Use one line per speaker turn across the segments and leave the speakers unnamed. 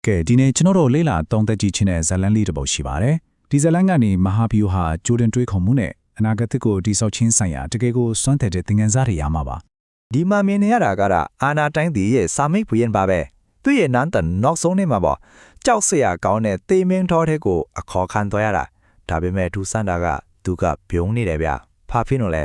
ကဲဒီနေ့ကျွန်တော်တို့လေးလာသုံးသက်ကြည့်ခြင်းတဲ့ဇာတ်လမ်းလေးတစ်ပုဒ်ရှိပါတယ်ဒီဇာတ်လမ်းကနေမဟာဗျူဟာဂျိုဒန်တွေးခေါ်မှုနဲ့အနာဂတ်ကိုတိဆောက်ခြင်းဆိုင်ရာတကယ်ကိုစွမ်းတဲ့သင်ခန်းစာတွေရမှာပါ
ဒီမှာမြင်နေရတာကတော့အာနာတိုင်းတီရဲ့စာမိတ်ဘုရင်ပါပဲသူ့ရဲ့နန်းတန်နောက်ဆုံးနေမှာပေါ့ကြောက်စရာကောင်းတဲ့သေမင်းတော်တဲ့ကိုအခေါ်ခံသွားရတာဒါပေမဲ့ထူးဆန်းတာကသူကပြုံးနေတယ်ဗျဖာဖင်းလို့လဲ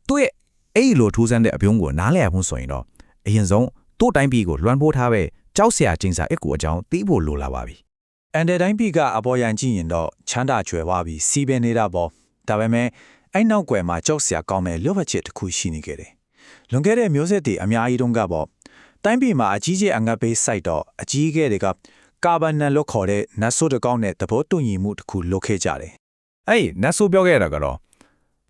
သူ့ရဲ့အဲ့လိုထူးဆန်းတဲ့အပြုံးကိုနားလည်အောင်ဆိုရင်တော့အရင်ဆုံးသူ့တိုင်းပြည်ကိုလွှမ်းပိုးထားပဲကြောက်စရာကျင်းစာအစ်ကိုအကြောင်းသိဖို့လိုလာပါပြီအ
န်တဲ့တိုင်းပြည်ကအပေါ်ယံကြည့်ရင်တော့ချမ်းသာကြွယ်ဝပြီးစီးပင်နေတာပေါ့ဒါပေမဲ့အဲ့နောက်ွယ်မှာကြောက်စရာကောင်းတဲ့လွတ်ဘချက်တစ်ခုရှိနေခဲ့တယ်လွန်ခဲ့တဲ့မျိုးဆက်တွေအများကြီးတုန်းကပေါ့တိုင်းပြည်မှာအကြီးကျယ်အငတ်ပေးစိုက်တော့အကြီးကဲတွေကကာဗန်နန်လို့ခေါ်တဲ့နတ်ဆိုးတကောင်းနဲ့သဘောတူညီမှုတစ်ခုလုပ်ခဲ့ကြတယ်အ
ဲ့နတ်ဆိုးပြောခဲ့ရတာကတော့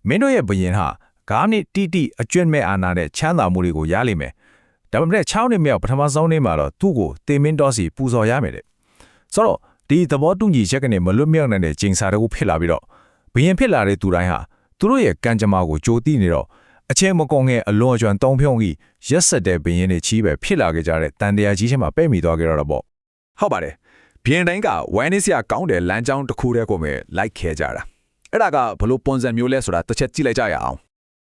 မင်းတို့ရဲ့ဘရင်ဟာဂါးနဲ့တိအကျွတ်မဲ့အာနာတဲ့ချမ်းသာမှုတွေကိုရလိမ့်မယ်ဒါပေမဲ့6နှစ်မြောက်ပထမဆုံးနေ့မှာတော့သူ့ကိုတေမင်းတော်စီပူဇော်ရမယ်တဲ့ဆိုတော့ဒီသဘောတူညီချက်ကနေမလွတ်မြောက်နိုင်တဲ့ကျင်းစာတကူဖြစ်လာပြီးတော့ဘရင်ဖြစ်လာတဲ့သူတိုင်းဟာသူတို့ရဲ့ကံကြမ္မာကိုကြိုသိနေတော့အချင်းမကုံငယ်အလွန်အကျွံတုံးဖြုံးကြီးရက်ဆက်တဲ့ဘရင်တွေချီးပဲဖြစ်လာခဲ့ကြတဲ့တန်တရားကြီးချင်းမှာပဲ့မိသွားကြတော့ပေါ့
ဟုတ်ပါတယ်ဘရင်တိုင်းကဝိုင်းနေစရာကောင်းတဲ့လမ်းကြောင်းတစ်ခုတည်းကိုပဲလိုက်ခဲကြတာအဲ့ဒါကဘလို့ပုံစံမျိုးလဲဆိုတာတစ်ချက်ကြည့်လိုက်ကြရအောင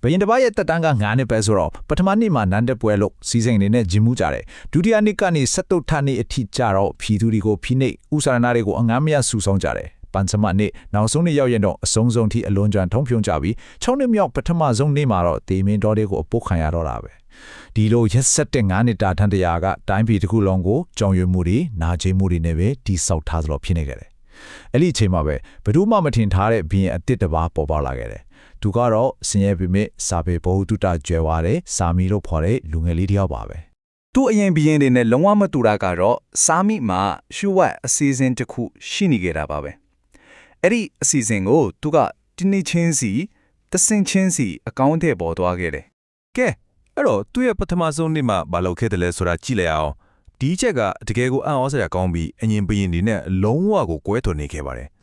်ဘ
ရင်တစ်ပါးရဲ့တက်တန်းက9နှစ်ပဲဆိုတော့ပထမနှစ်မှာနန်းတက်ပွဲလို့စီစဉ်နေတဲ့ဂျင်မှုကြတယ်ဒုတိယနှစ်ကနေ17ထနှစ်အထိကြတော့ဖြီသူတွေကိုဖိနှိပ်ဥစာရဏတွေကိုအငမ်းမရဆူဆောင်ကြတယ်ပန်စမနှစ်နောက်ဆုံးနှစ်ရောက်ရင်တော့အဆုံးစုံထိအလွန်ကြံထုံးဖြုံကြပြီး6နှစ်မြောက်ပထမဆုံးနေ့မှာတော့တေမင်းတော်တွေကိုအပုတ်ခံရတော့တာပဲဒီလိုရက်ဆက်တဲ့9နှစ်တာထန်တရားကတိုင်းပြည်တစ်ခုလုံးကိုကြောင်ရွံမှုတွေနာကျင်မှုတွေနဲ့ပဲတိဆောက်ထားသလိုဖြစ်နေကြတယ်အဲ့ဒီအချိန်မှာပဲဘယ်သူမှမထင်ထားတဲ့ဘရင်အစ်စ်တစ်ပါးပေါ်ပေါက်လာခဲ့တယ်သူကတော့စင်ရဲပြမိစာပေဘ ഹു တုတကျွဲဝါတဲ့စာမီလို့ခေါ်တဲ့လူငယ်လေးတစ်ယောက်ပါပဲသ
ူ့အရင်ဘရင်တွေနဲ့လုံးဝမတူတာကတော့စာမိမှာရှုဝတ်အစီအစဉ်တစ်ခုရှိနေကြတာပါပဲအဲ့ဒီအစီအစဉ်ကိုသူကတင်းနေချင်းစီတဆင်ချင်းစီအကောင့်ထဲပေါ်သွားခဲ့တယ်
ကဲအဲ့တော့သူ့ရဲ့ပထမဆုံးနေ့မှာမလုပ်ခဲ့တယ်လဲဆိုတာကြည့်လိုက်အောင်ဒီချက်ကတကယ်ကိုအံ့ဩစရာကောင်းပြီးအရင်ဘရင်တွေနဲ့လုံးဝကိုကွဲထွန်နေခဲ့ပါတယ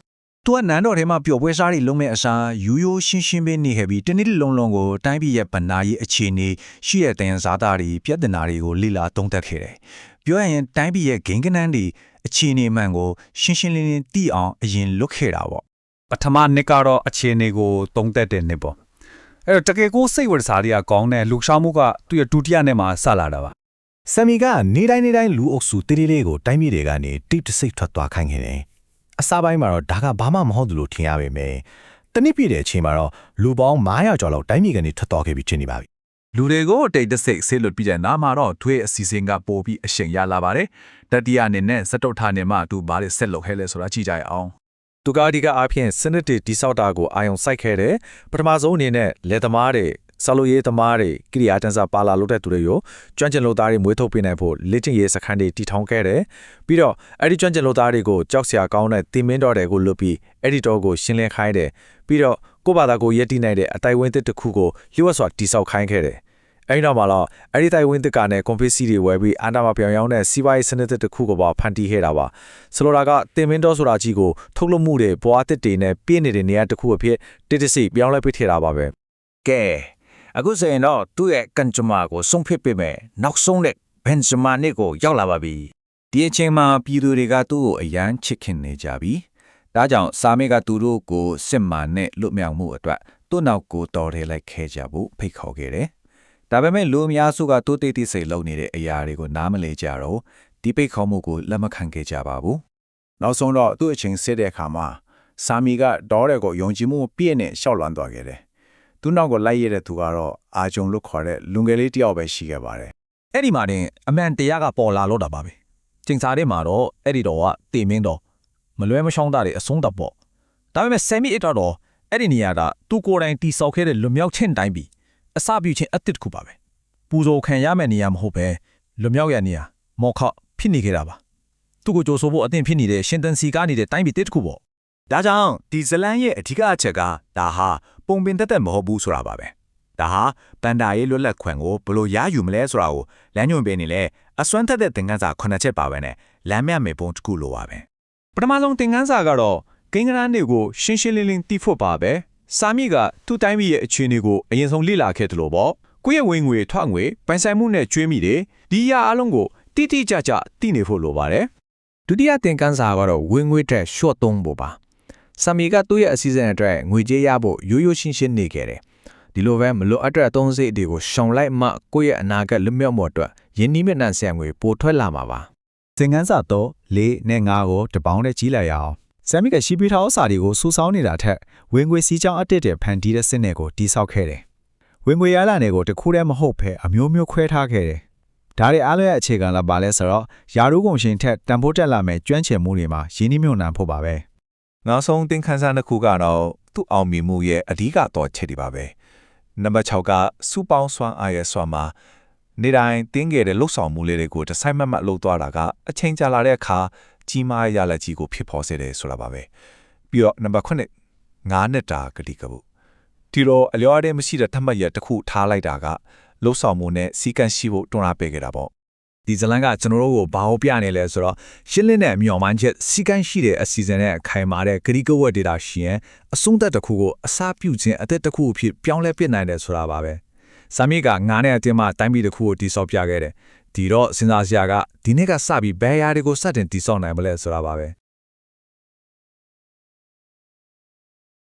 ်သ
ူကနန်းတော်ထဲမှာပျော်ပွဲစားတွေလုံးမဲ့အစားရိုးရိုးရှင်းရှင်းပဲနေခဲ့ပြီးတနေ့လုံးလုံးကိုတိုင်းပြည်ရဲ့ဗနာရေးအခြေအနေရှိတဲ့တန်စားသားတွေပြဿနာတွေကိုလိလာသုံးသပ်ခဲ့တယ်။ပြောရရင်တိုင်းပြည်ရဲ့ဂိမ်းကနန်းတွေအခြေအနေမှန်ကိုရှင်းရှင်းလင်းလင်းသိအောင်အရင်လွတ်ခဲ့တာပေါ့။ပထမနှစ်ကတော့အခြေအနေကိုသုံးသပ်တဲ့နှစ်ပေါ့။အဲ့တော့တကယ်ကိုစိတ်ဝင်စားစရာကောင်းတဲ့လူရှားမှုကသူ့ရဲ့ဒုတိယနှစ်မှာဆက်လာတာပါ
။ဆမ်မီကနေတိုင်းလူအုပ်စုတေးသေးလေးကိုတိုင်းပြည်တွေကနေတိတ်တဆိတ်ထွက်သွားခိုင်းခဲ့တယ်အစားပိုင်းမှာတော့ဒါကဘာမှမဟုတ်ဘူးလို့ထင်ရပေမယ့်တနည်းပြည့်တဲ့အချိန်မှာတော့လူပေါင်း900ကျော်လောက်တိုင်းပြည်ကနေထွက်သွားခဲ့ပြီးဖြစ်နေပါပြီလ
ူတွေကိုတိတ်တဆိတ်ဆေးလွတ်ပြီးတဲ့နားမှာတော့ထွေးအစီအစဉ်ကပို့ပြီးအရှိန်ရလာပါတယ်တတိယနှစ်နဲ့စတုထနှစ်မှာသူဘာတွေဆက်လုပ်ခဲ့လဲဆိုတာကြည့်ကြရအောင်သ
ူကဒီကအားဖြင့်စနစ်တွေတိဆောက်တာကိုအာယုံစိုက်ခဲ့တယ်ပထမဆုံးအနေနဲ့လက်သမားတွေဆလိုရေးသမားတွေကိရိယာတန်းစာပါလာလို့တဲ့သူတွေကိုကျွမ်းကျင်လုပ်သားတွေမွေးထုတ်ပေးနိုင်ဖို့လေ့ကျင့်ရေးစခန်းတွေတည်ထောင်ခဲ့တယ်ပြီးတော့အဲ့ဒီကျွမ်းကျင်လုပ်သားတွေကိုကြောက်စရာကောင်းတဲ့တင်မင်းတော်တွေကိုလွတ်ပြီးအဲ့ဒီတော်ကိုရှင်းလင်းခိုင်းတယ်ပြီးတော့ကိုယ့်ဘာသာကိုရက်တည်နိုင်တဲ့အတိုင်ဝင်းတစ်ခုကိုလျှို့ဝှက်စွာတိဆောက်ခိုင်းခဲ့တယ်အဲ့ဒီတော့မှတော့အဲ့ဒီတိုင်ဝင်းတစ်ကနဲ့ကွန်ပစ္စည်းတွေဝယ်ပြီးအန်တာမှာပြောင်းရောင်းတဲ့စီးပွားရေးစနစ်တစ်ခုကိုပါဖန်တီးခဲ့တာပါဆိုလိုတာကတင်မင်းတော်ဆိုတာကြီးကိုထုတ်လုပ်မှုတွေဘွားတစ်တွေနဲ့ပြည့်နေတဲ့နေရာတစ်ခုအဖြစ်တိတိစိပြောင်းလဲပေးထည့်တာပါပဲ
ကဲအခုဆိုရင်တော့သူ့ရဲ့ကန်ဂျမာကိုဆုံးဖြတ်ပေးမယ်နောက်ဆုံးတဲ့ဘန်ဂျမာနစ်ကိုရောက်လာပါပြီဒီအချိန်မှာပြည်သူတွေကသူ့ကိုအယမ်းချစ်ခင်နေကြပြီဒါကြောင့်စာမေကသူတို့ကိုစစ်မှန်နဲ့လွတ်မြောက်မှုအတွက်သူ့နောက်ကိုတော်ထဲလိုက်ခဲကြဖို့ဖိတ်ခေါ်ခဲ့တယ်ဒါပေမဲ့လူအများစုကသူ့တိတ်တိတ်ဆိတ်လုပ်နေတဲ့အရာတွေကိုနားမလည်ကြတော့ဒီဖိတ်ခေါ်မှုကိုလက်မခံခဲ့ကြပါဘူး
နောက်ဆုံးတော့သူ့အချိန်စစ်တဲ့အခါမှာစာမီကဒေါ်ရဲကိုယုံကြည်မှုပြည့်နဲ့ရှောက်လွှမ်းသွားခဲ့တယ်သူ့နောက်ကိုလိုက်ရတဲ့သူကတော့အာဂျုံလို့ခေါ်တဲ့လူငယ်လေးတယောက်ပဲရှိခဲ့ပါတယ်
။အဲ့ဒီမှာတင်အမှန်တရားကပေါ်လာလို့တာပါပဲ။ကျင်းစားတဲ့မှာတော့အဲ့ဒီတော့ကတေမင်းတော်မလွဲမရှောင်းတာတွေအဆုံးတပ်ပေါ့။ဒါပေမဲ့ဆယ်မီအစ်တော့အဲ့ဒီနေရာကသူကိုယ်တိုင်တီဆောက်ခဲ့တဲ့လွမြောက်ချင်းတိုင်းပြီးအစပြုချင်းအစ်စ်တစ်ခုပါပဲ။ပူဇော်ခံရမယ့်နေရာမဟုတ်ပဲလွမြောက်ရနေရာမော်ခဖြစ်နေခဲ့တာပါ။သူ့ကိုကြိုးဆိုဖို့အသင့်ဖြစ်နေတဲ့ရှင်တန်စီကားနေတဲ့တိုင်းပြီးတစ်ခုပေါ့
ဒါကြောင့်ဒီဇလန်ရဲ့အဓိကအချက်ကဒါဟာပုံပင်တက်မဟုတ်ဘူးဆိုတာပါပဲဒါဟာတန်တာရေးလွတ်လပ်ခွင့်ကိုဘယ်လိုရယူမလဲဆိုတာကိုလမ်းညွှန်ပေးနေလဲအစွမ်းထက်တဲ့သင်ခန်းစာ9ချက်ပါပဲနဲ့လမ်းမြမေပုံတစ်ခုလိုပါပဲ
ပထမဆုံးသင်ခန်းစာကတော့ကိန်းဂဏန်းတွေကိုရှင်းရှင်းလင်းလင်းသိဖို့ပါပဲစာမိကသူ့တိုင်းပြည်ရဲ့အခြေအနေကိုအရင်ဆုံးလေ့လာခဲ့တယ်လို့ပေါ့ကိုယ့်ရဲ့ဝင်ငွေထွက်ငွေပိုင်ဆိုင်မှုနဲ့ကျွေးမိတယ်ဒီအရာအလုံးကိုတိတိကျကျသိနေဖို့လိုပါတယ်
ဒုတိယသင်ခန်းစာကတော့ဝင်ငွေတဲ့ short သုံးဖို့ပါဆာမီကသူ့ရဲ့အစီအစဉ်အတွက်ငွေကြေးရဖို့ရိုးရိုးရှင်းရှင်းနေခဲ့တယ်ဒီလိုပဲမလိုအပ်တဲ့အသုံးစရိတ်တွေကိုရှောင်လိုက်မှကိုယ့်ရဲ့အနာဂတ်လွတ်မြောက်မှုအတွက်ယင်းနှိမ့်နှံဆရာငွေပိုထွက်လာမှာပါ
သင်ခန်းစာတော့4နဲ့5ကိုတပေါင်းနဲ့ကြီးလိုက်ရအောင်ဆမ်မီကရှိပေးထားစာတွေကိုစူးစောင်းနေတာထက်ဝင်ငွေစီးကြောင်းအတစ်တဲ့ဖန်တီးတဲ့စနစ်ကိုတိစောက်ခဲ့တယ်ဝင်ငွေရလာတဲ့ကိုတစ်ခုတည်းမဟုတ်ဘဲအမျိုးမျိုးခွဲထားခဲ့တယ်ဒါတွေအားလုံးရဲ့အခြေခံလာပါလဲဆိုတော့ယာရုကုန်ရှင်ထက်တန်ဖိုးတက်လာမဲ့ကျွမ်းကျင်မှုတွေမှာရင်းနှီးမြှုပ်နှံဖို့ပါပဲနောက်ဆုံးသင်ခန်းစာတစ်ခုကတော့သူ့အောင်မြင်မှုရဲ့အဓိကတော့ချက်တွေပါပဲနံပါတ်6ကစူပေါင်းစွမ်းအားရဲ့စွမ်းမှာနေတိုင်းတင်းငယ်တဲ့လှုပ်ဆောင်မှုလေးတွေကိုတစ်ဆိုင်မတ်လှုပ်သွားတာကအချိန်ကြာလာတဲ့အခါကြီးမားရလက်ကြီးကိုဖြစ်ပေါ်စေတယ်ဆိုတာပါပဲပြီးတော့နံပါတ်9 9နှစ်တာဂတိကပုဒီတော့အလျော်အတဲ့မရှိတဲ့ထမှတ်ရတစ်ခုထားလိုက်တာကလှုပ်ဆောင်မှုနဲ့စီကံရှိဖို့တွန်းအားပေးခဲ့တာပေါ့
ဒီဇလန်ကကျွန်တော်တို့ကိုဘာလို့ပြနေလဲဆိုတော့ရှင်းလင်းတဲ့မျှော်မှန်းချက်စီကန်းရှိတဲ့အစီအစဉ်နဲ့ခိုင်မာတဲ့ဂရီကဝတ်ဒေတာရှိရင်အဆုံးသက်တစ်ခုကိုအစားပြုခြင်းအသက်တစ်ခုအဖြစ်ပြောင်းလဲပြစ်နိုင်တယ်ဆိုတာပါပဲဆာမီက9နဲ့အတင်းမှတိုင်းပြည်တစ်ခုကိုတိစောက်ပြခဲ့တယ်ဒီတော့စဉ်းစားစရာကဒီနေ့ကစပြီးဘယ်အရာတွေကိုစတင်တိစောက်နိုင်မလဲဆိုတာပါပဲ